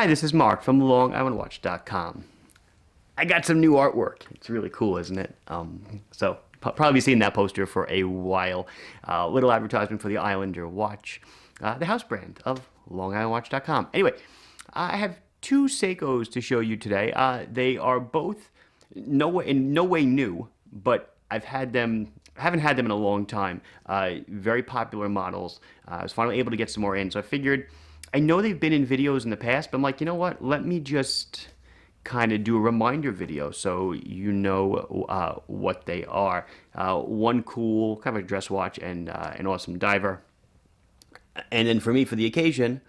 Hi, this is Mark from LongIslandWatch.com. I got some new artwork. It's really cool, isn't it? So probably seen that poster for a while. Little advertisement for the Islander watch, the house brand of LongIslandWatch.com. Anyway, I have two Seikos to show you today. They are both in no way new, but haven't had them in a long time. Very popular models. I was finally able to get some more in, so I figured. I know they've been in videos in the past, but I'm like, you know what? Let me just kind of do a reminder video so you know what they are. One cool kind of a dress watch and an awesome diver. And then for me, for the occasion,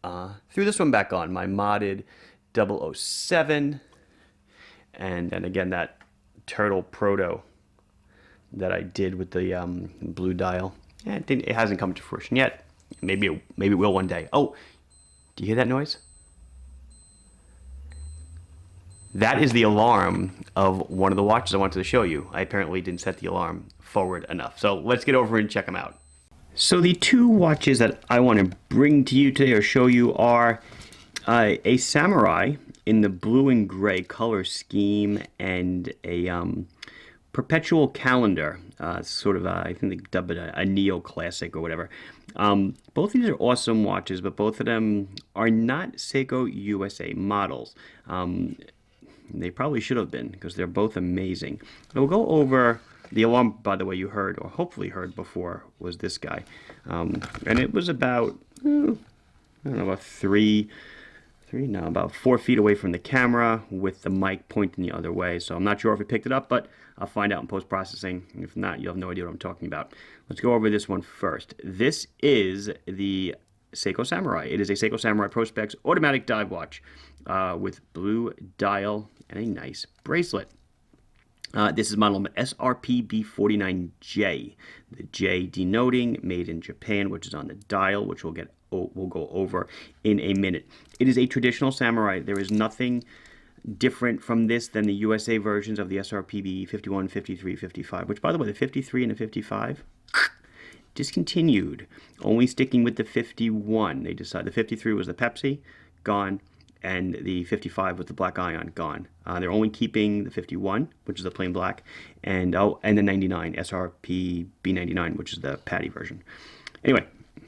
threw this one back on, my modded 007. And then again, that Turtle Proto that I did with the blue dial. It hasn't come to fruition yet. Maybe it will one day. Oh, do you hear that noise? That is the alarm of one of the watches I wanted to show you. I apparently didn't set the alarm forward enough. So let's get over and check them out. So the two watches that I want to bring to you today or show you are a Samurai in the blue and gray color scheme and a Perpetual Calendar, sort of, I think they dubbed it a neo-classic or whatever. Both of these are awesome watches, but both of them are not Seiko USA models. They probably should have been, because they're both amazing. We'll go over the alarm, by the way, you heard, or hopefully heard before, was this guy. And it was about, I don't know, about 4 feet away from the camera with the mic pointing the other way. So I'm not sure if it picked it up, but I'll find out in post-processing. If not, you'll have no idea what I'm talking about. Let's go over this one first. This is the Seiko Samurai. It is a Seiko Samurai Prospex automatic dive watch with blue dial and a nice bracelet. This is model number SRPB49J. The J denoting made in Japan, which is on the dial, which we'll go over in a minute. It is a traditional Samurai. There is nothing different from this than the USA versions of the SRPB 51, 53, 55, which, by the way, the 53 and the 55 discontinued, only sticking with the 51. They decided the 53 was the Pepsi, gone, and the 55 with the black ion, gone. They're only keeping the 51, which is the plain black, and the 99, SRP B99, which is the Patty version. Anyway,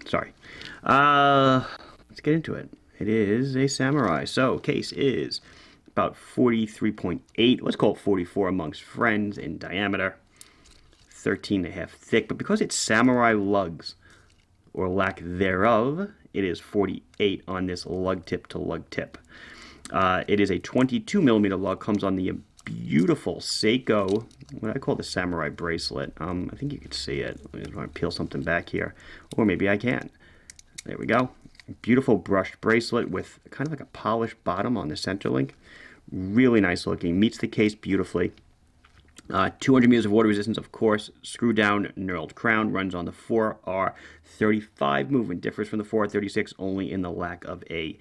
sorry. Let's get into it. It is a Samurai. So, case is about 43.8, let's call it 44 amongst friends in diameter, 13.5 thick, but because it's Samurai lugs, or lack thereof, it is 48 on this lug tip to lug tip. It is a 22 millimeter lug, comes on the beautiful Seiko, what I call the Samurai bracelet. I think you can see it. I just want to peel something back here, or maybe I can't. There we go. Beautiful brushed bracelet with kind of like a polished bottom on the center link. Really nice looking. Meets the case beautifully. 200 meters of water resistance, of course. Screw down knurled crown. Runs on the 4R35 movement. Differs from the 4R36 only in the lack of a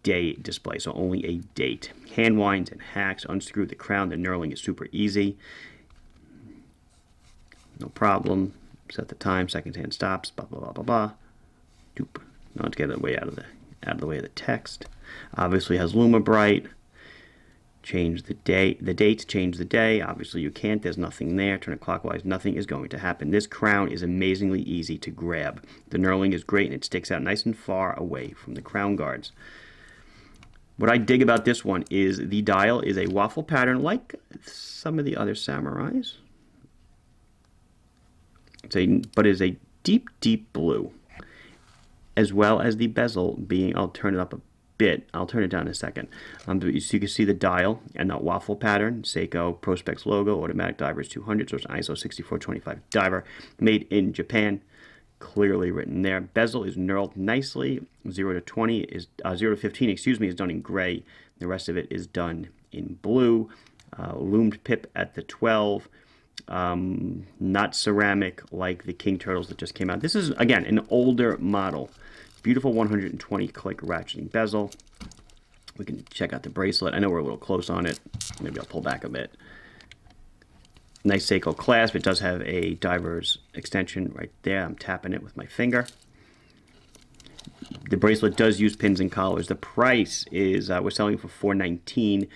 day display. So only a date. Hand winds and hacks. Unscrew the crown. The knurling is super easy. No problem. Set the time. Second hand stops. Blah blah blah blah blah. Doop. Now let's get it way out of the way of the text. Obviously has Luma Bright. Change the date, change the day. Obviously you can't, there's nothing there. Turn it clockwise, nothing is going to happen. This crown is amazingly easy to grab. The knurling is great and it sticks out nice and far away from the crown guards. What I dig about this one is the dial is a waffle pattern like some of the other Samurais. But it is a deep, deep blue. As well as the bezel being, I'll turn it up a bit. I'll turn it down in a second. So you can see the dial and that waffle pattern. Seiko Prospex logo, automatic divers 200, so it's an ISO 6425 diver, made in Japan. Clearly written there. Bezel is knurled nicely. 0 to 15, excuse me, is done in gray. The rest of it is done in blue. Loomed pip at the 12. Not ceramic like the King Turtles that just came out. This is, again, an older model. Beautiful 120 click ratcheting bezel. We can check out the bracelet. I know we're a little close on it. Maybe I'll pull back a bit. Nice Seiko clasp. It does have a diver's extension right there. I'm tapping it with my finger. The bracelet does use pins and collars. The price is we're selling for $419.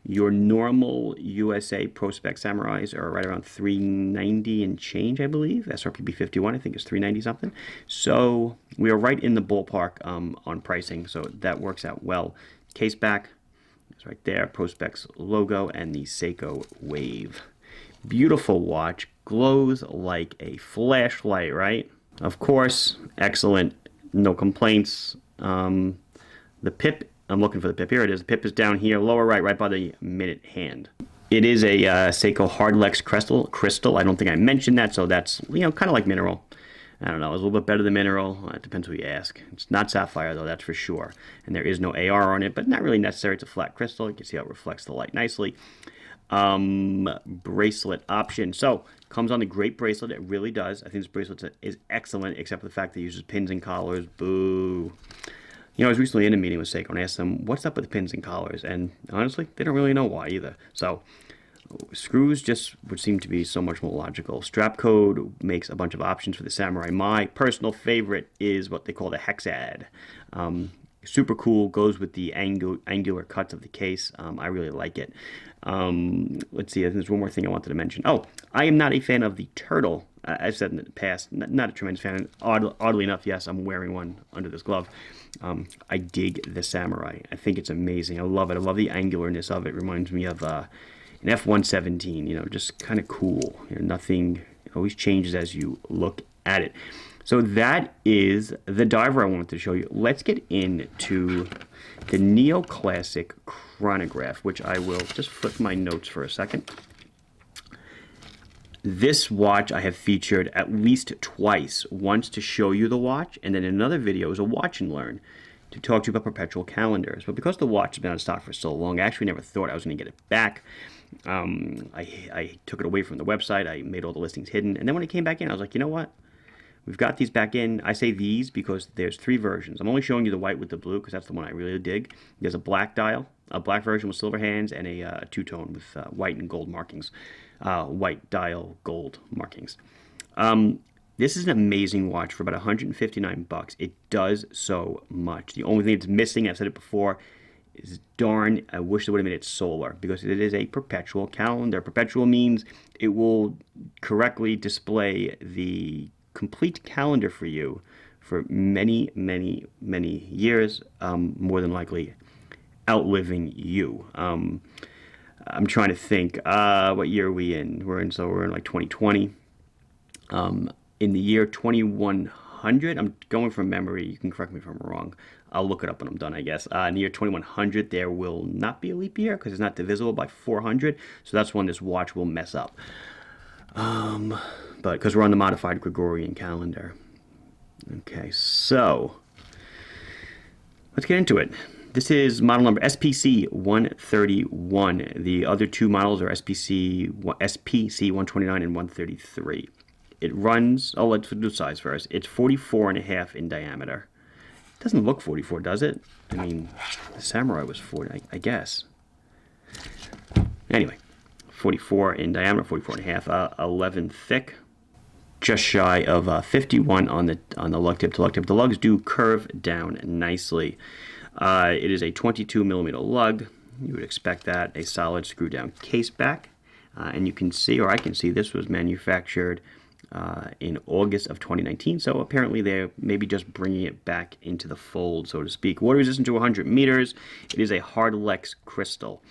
Your normal USA Prospex Samurais are right around $390 and change, I believe. SRPB 51, I think, is $390 something. So we are right in the ballpark on pricing, so that works out well. Case back is right there, Prospex logo, and the Seiko Wave. Beautiful watch, glows like a flashlight, right? Of course, excellent, no complaints. The pip, I'm looking for the pip. Here it is. The pip is down here, lower right by the minute hand. It is a Seiko Hardlex crystal. I don't think I mentioned that, so that's, kind of like mineral. I don't know, it's a little bit better than mineral. It depends who you ask. It's not sapphire, though, that's for sure. And there is no AR on it, but not really necessary. It's a flat crystal. You can see how it reflects the light nicely. Bracelet option. So, comes on the great bracelet. It really does. I think this bracelet is excellent, except for the fact that it uses pins and collars. Boo. I was recently in a meeting with Seiko and I asked them, what's up with the pins and collars? And honestly, they don't really know why either. So, screws just would seem to be so much more logical. Strap code makes a bunch of options for the Samurai. My personal favorite is what they call the hexad. Super cool, goes with the angular cuts of the case. I really like it. Let's see, I think there's one more thing I wanted to mention. Oh, I am not a fan of the turtle. I've said in the past, not a tremendous fan. Oddly enough, yes, I'm wearing one under this glove. I dig the Samurai. I think it's amazing. I love it. I love the angularness of it. It reminds me of an F-117, just kind of cool. Nothing always changes as you look at it. So that is the diver I wanted to show you. Let's get into the neoclassic chronograph, which I will just flip my notes for a second. This watch I have featured at least twice. Once to show you the watch, and then another video is a watch and learn to talk to you about perpetual calendars. But because the watch has been out of stock for so long, I actually never thought I was going to get it back. I took it away from the website. I made all the listings hidden. And then when it came back in, I was like, you know what? We've got these back in. I say these because there's 3 versions. I'm only showing you the white with the blue because that's the one I really dig. There's a black dial, a black version with silver hands, and a two-tone with white and gold markings. White dial, gold markings. This is an amazing watch for about $159. It does so much. The only thing it's missing, I've said it before, is darn, I wish it would have made it solar, because it is a perpetual calendar. Perpetual means it will correctly display the complete calendar for you for many, many, many years, more than likely outliving you. I'm trying to think, what year are we in? We're in like 2020. In the year 2100, I'm going from memory, you can correct me if I'm wrong. I'll look it up when I'm done, I guess. In the year 2100, there will not be a leap year because it's not divisible by 400. So that's when this watch will mess up. But because we're on the modified Gregorian calendar. Okay, so let's get into it. This is model number SPC 131. The other 2 models are SPC 129 and 133. It runs, let's do size first. It's 44.5 in diameter. It doesn't look 44, does it? I mean, the Samurai was 40, I guess. Anyway, 44 in diameter, 44.5, 11 thick. Just shy of 51 on the lug tip to lug tip. The lugs do curve down nicely. It is a 22 millimeter lug. You would expect that. A solid screw down case back. And you can see, or I can see, this was manufactured in August of 2019. So apparently they're maybe just bringing it back into the fold, so to speak. Water resistant to 100 meters. It is a Hardlex crystal.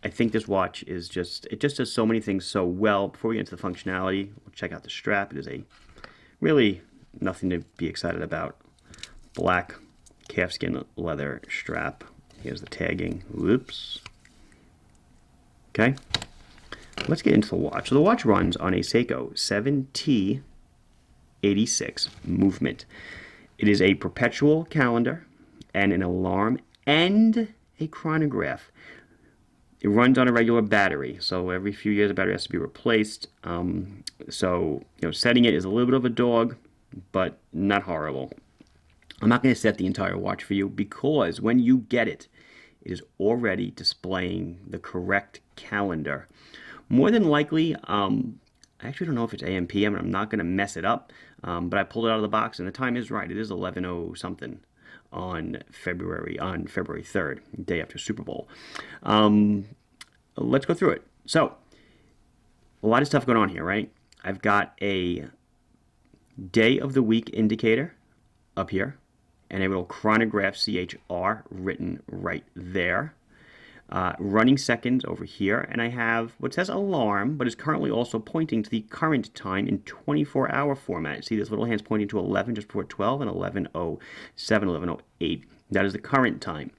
I think this watch is it just does so many things so well. Before we get into the functionality, we'll check out the strap. It is a really nothing to be excited about. Black calfskin leather strap. Here's the tagging. Whoops. Okay. Let's get into the watch. So the watch runs on a Seiko 7T86 movement. It is a perpetual calendar and an alarm and a chronograph. It runs on a regular battery, so every few years the battery has to be replaced. Setting it is a little bit of a dog, but not horrible. I'm not going to set the entire watch for you because when you get it, it is already displaying the correct calendar. More than likely, I actually don't know if it's AM, PM, and I'm not going to mess it up, but I pulled it out of the box, and the time is right. It is 11:00 something. on February 3rd, day after Super Bowl. Let's go through it. So, a lot of stuff going on here, right? I've got a day of the week indicator up here, and a little chronograph CHR written right there. Running seconds over here, and I have what says alarm, but is currently also pointing to the current time in 24-hour format. See this little hand's pointing to 11 just before 12 and 11:07, 11:08. That is the current time.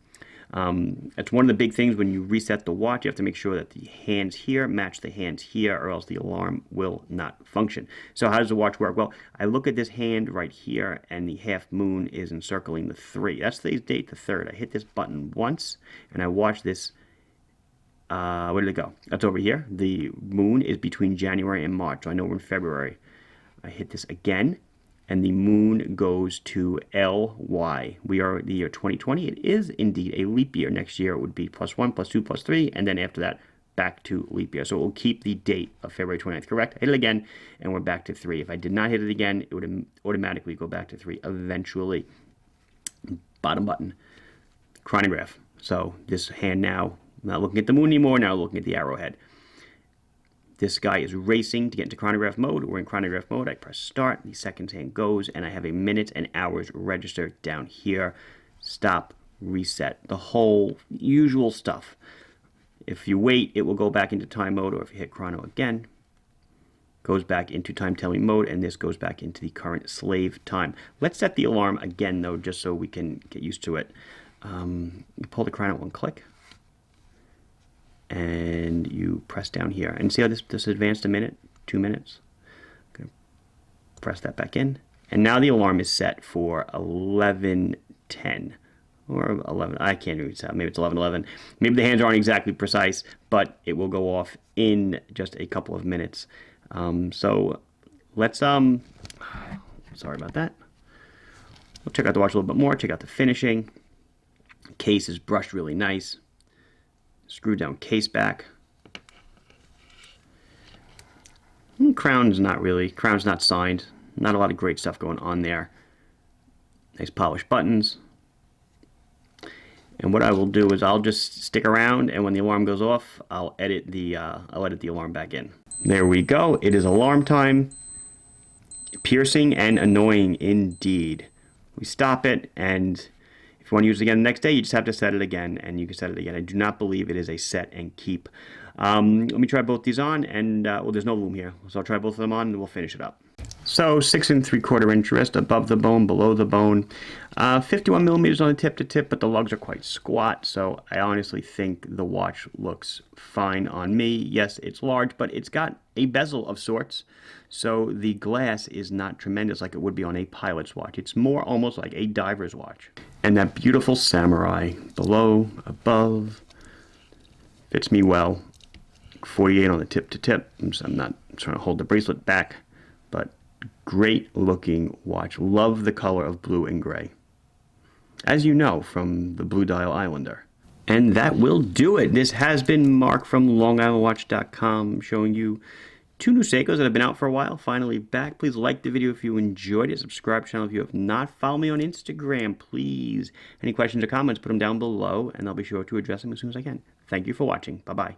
That's one of the big things when you reset the watch. You have to make sure that the hands here match the hands here, or else the alarm will not function. So how does the watch work? Well, I look at this hand right here, and the half moon is encircling the 3. That's today's date, the 3rd. I hit this button once, and I watch this. Where did it go? That's over here. The moon is between January and March, so I know we're in February. I hit this again, and the moon goes to LY. We are the year 2020. It is indeed a leap year. Next year it would be +1, +2, +3, and then after that, back to leap year. So it will keep the date of February 29th, correct? I hit it again, and we're back to 3. If I did not hit it again, it would automatically go back to 3 eventually. Bottom button, chronograph. So this hand now, I'm not looking at the moon anymore, now looking at the arrowhead. This guy is racing to get into chronograph mode. We're in chronograph mode. I press start, the seconds hand goes, and I have a minutes and hours register down here. Stop, reset, the whole usual stuff. If you wait, it will go back into time mode, or if you hit chrono again, goes back into time telling mode, and this goes back into the current slave time. Let's set the alarm again, though, just so we can get used to it. You pull the chrono one click, and you press down here. And see how this advanced a minute? 2 minutes. I'm going to press that back in. And now the alarm is set for 11:10. Or 11, I can't even tell. Maybe it's 11:11. Maybe the hands aren't exactly precise, but it will go off in just a couple of minutes. So let's, sorry about that. We'll check out the watch a little bit more. Check out the finishing. Case is brushed really nice. Screw down case back. Crown's not signed. Not a lot of great stuff going on there. Nice polished buttons. And what I will do is I'll just stick around, and when the alarm goes off, I'll edit the alarm back in. There we go. It is alarm time. Piercing and annoying indeed. We stop it, and if you want to use it again the next day, you just have to set it again, and you can set it again. I do not believe it is a set and keep. Let me try both these on, and well, there's no loom here, so I'll try both of them on, and we'll finish it up. So 6 3/4 inch wrist, above the bone, below the bone. 51 millimeters on the tip to tip, but the lugs are quite squat, so I honestly think the watch looks fine on me. Yes, it's large, but it's got a bezel of sorts, so the glass is not tremendous like it would be on a pilot's watch. It's more almost like a diver's watch. And that beautiful Samurai, below, above, fits me well. 48 on the tip to tip. I'm not trying to hold the bracelet back, but great looking watch. Love the color of blue and gray, as you know from the Blue Dial Islander. And that will do it. This has been Mark from LongIslandWatch.com showing you 2 new Seikos that have been out for a while, finally back. Please like the video if you enjoyed it. Subscribe to the channel if you have not. Follow me on Instagram, please. Any questions or comments, put them down below, and I'll be sure to address them as soon as I can. Thank you for watching. Bye-bye.